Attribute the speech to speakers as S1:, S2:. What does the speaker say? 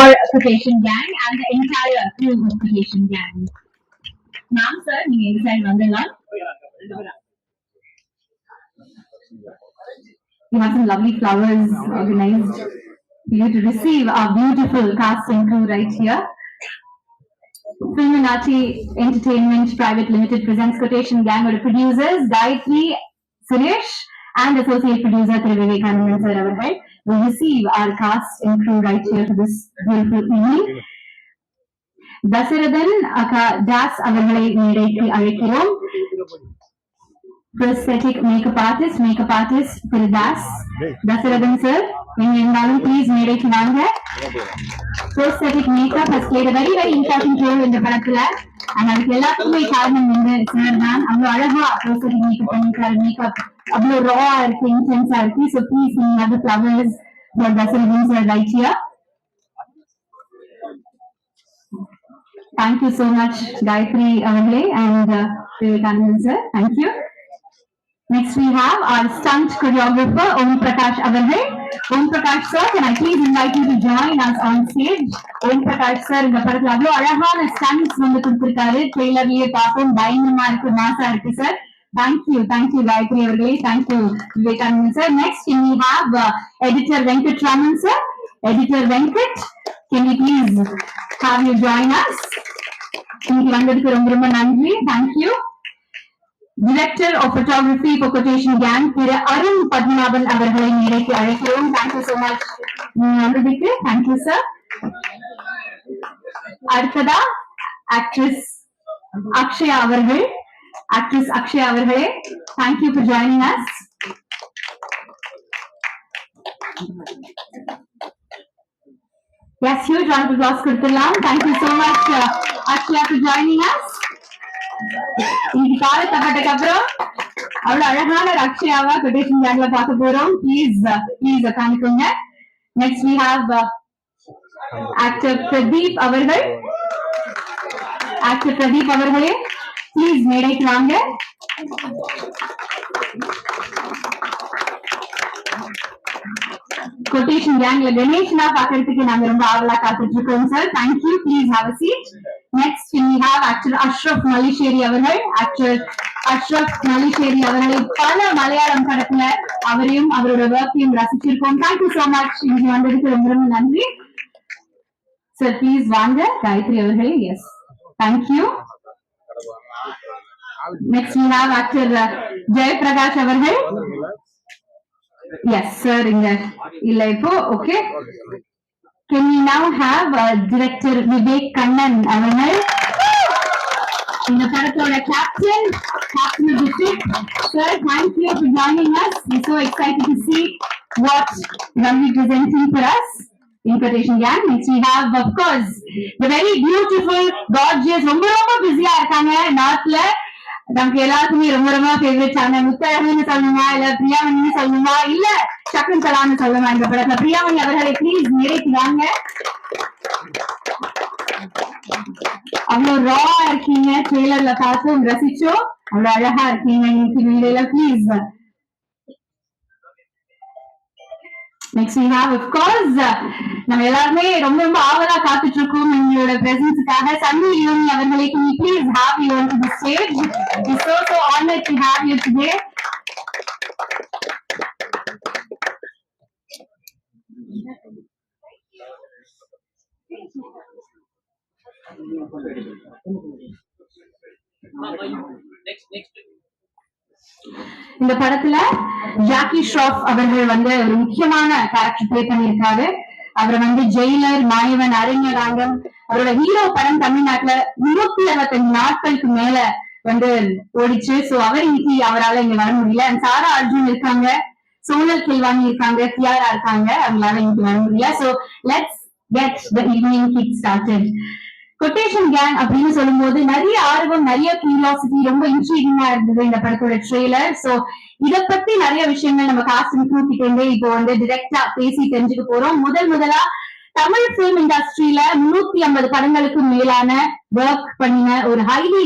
S1: for Quotation Gang and the entire crew of Quotation Gang. Ma'am, sir, you side Vandalan. We have some lovely flowers organized for you to receive our beautiful cast and crew right here. Filminati Entertainment Private Limited presents Quotation Gang with the producers Gayatri Suresh and associate producer Vivekanandan sir overhead. We receive our cast and crew right here for this beautiful evening. Dasarathan Aka Das அவர்களை மேடைக்கு அழைக்கிறோம். Prosthetic makeup artist திரு Das. Dasarathan sir, நீங்க இருந்தாலும் please மேடைக்கு வாங்க. Prosthetic makeup has played a very important role in the படத்துல. And அதுக்கு எல்லாத்துக்குமே காரணம் வந்து சார் தான். அவ்வளவு அழகா prosthetic makeup பண்ணிருக்காரு. மேக்கப் அவ்வளவு raw இருக்கு, இன்டென்ஸா இருக்கு. So please sing the flowers for Dasarathan sir right here. Thank you so much, Gayatri Avale and Vivekanandan sir. Thank you. Next we have our stunt choreographer Om Prakash Avale. Om Prakash sir, can I please invite you to join us on stage? Om Prakash sir இந்த படத்துல அவ்வளவு அழகான stunts வந்து கொடுத்திருக்காரு. ட்ரெய்லர்லயே பார்த்தோம், பயங்கரமா இருக்கு, மாசா இருக்கு sir. Thank you Gayatri Avale. Thank you Vivekanandan sir. Next we have editor Venkat Raman sir. Editor Venkat, can you please have you join us? இன்னைக்கு வந்ததுக்கு ரொம்ப ரொம்ப நன்றி. Thank you. Director of Photography for Quotation Gang திரு அருண் பத்மநாபன் அவர்களை மேடைக்கு அழைக்கிறோம். Thank you so much வந்ததுக்கு. Thank you sir. அடுத்ததா actress அக்ஷயா அவர்கள். Actress அக்ஷயா அவர்களே, thank you for joining us. Yes, huge round of applause கொடுத்துடலாம். Thank you so much Akshaya for joining us. இன்னைக்கு காலத்தப்பட்டக்கு அப்புறம் அவ்வளவு அழகான அக்ஷயாவா கொட்டேஷன் கேங்ல பார்க்க போறோம். ப்ளீஸ் காமிக்கோங்க. Next we have actor Pradeep அவர்கள். ஆக்டர் பிரதீப் அவர்களே, ப்ளீஸ் மேடைக்கு வாங்க. கொட்டேஷன் கேங்ல கணேஷ்னா பாக்குறதுக்கு நாங்க ரொம்ப ஆவலா காத்துட்டு இருக்கோம் sir. Thank you. Please have a seat. Next we have actor Ashraf Malisheri அவர்கள். ஆக்டர் அஷ்ரப் மலிஷேரி அவர்களை பல மலையாளம் படத்துல அவரையும் அவரோட ஒர்க்கையும் ரசிச்சிருக்கோம். Thank you so much. இங்க வந்ததுக்கு ரொம்ப ரொம்ப நன்றி சார். ப்ளீஸ் வாங்க காயத்ரி அவர்களே. Yes, thank you. Next we have actor Jayaprakash அவர்கள். எஸ் சார், இங்க இல்ல இப்போ. Okay, can we now have director Vivek Kannan அவர்கள், இந்த படத்தோட captain of the ship. Sir, thank you for joining us. We're so excited to see what you'll be presenting for us in Quotation Gang. Next we have, of course, the very beautiful, gorgeous, ரொம்ப ரொம்ப பிஸியா இருக்காங்க நார்த்ல. நமக்கு எல்லாருக்குமே ரொம்ப ரொம்ப favourite ஆன முத்தழகுன்னு சொல்லணுமா, இல்ல பிரியாமணின்னு சொல்லணுமா, இல்ல சக்குந்தலான்னு சொல்லணுமா இந்த படத்துல? பிரியாமணி அவர்களை ப்ளீஸ் நிறைக்கு வாங்க. அவ்வளவு ராவா இருக்கீங்க, ட்ரெய்லர்ல பார்த்தோம், ரசிச்சோம். அவ்வளவு அழகா இருக்கீங்க இன்னைக்கு வீடியோல. Please. Next we have, of course, நம்ம எல்லாருமே ரொம்ப ரொம்ப ஆவலா காத்துட்டு இருக்கோம் உங்களோட பிரசன்ஸ்க்காக. சன்னி லியோனி அவர்களை can we please have you on the stage? We're so honored to have you today. இந்த படத்துல ஜாக்கி ஷ்ராஃப் அவர்கள் வந்து ஒரு முக்கியமான கேரக்டர் பிளே பண்ணியிருக்காரு. அவர் வந்து ஜெயிலர், மாயவன், அரண்யராங்கம், அவரோட ஹீரோ படம் தமிழ்நாட்டுல 365 நாட்களுக்கு மேல வந்து ஓடிச்சு. சோ அவர் இன்னைக்கு அவரால் இங்க வர முடியல. சாரா அர்ஜுன் இருக்காங்க, சோனல் கில்வானி இருக்காங்க, கியாரா இருக்காங்க, அவங்களால இன்னைக்கு வர முடியல. So let's get the evening kick started. Quotation gang அப்படின்னு சொல்லும் போது நிறைய ஆர்வம், நிறைய கியூரியாசிட்டி, ரொம்ப இன்ட்ரீவிங்கா இருந்தது இந்த படத்தோட ட்ரெய்லர். சோ இத பத்தி நிறைய விஷயங்கள் நம்ம காஸ்ட் கிட்ட இருந்தே இப்போ வந்து டிரெக்டா பேசி தெரிஞ்சுக்க போறோம். முதலா தமிழ் பிலிம் இண்டஸ்ட்ரியில 350 படங்களுக்கு மேலான ஒர்க் பண்ணின ஒரு ஹைலி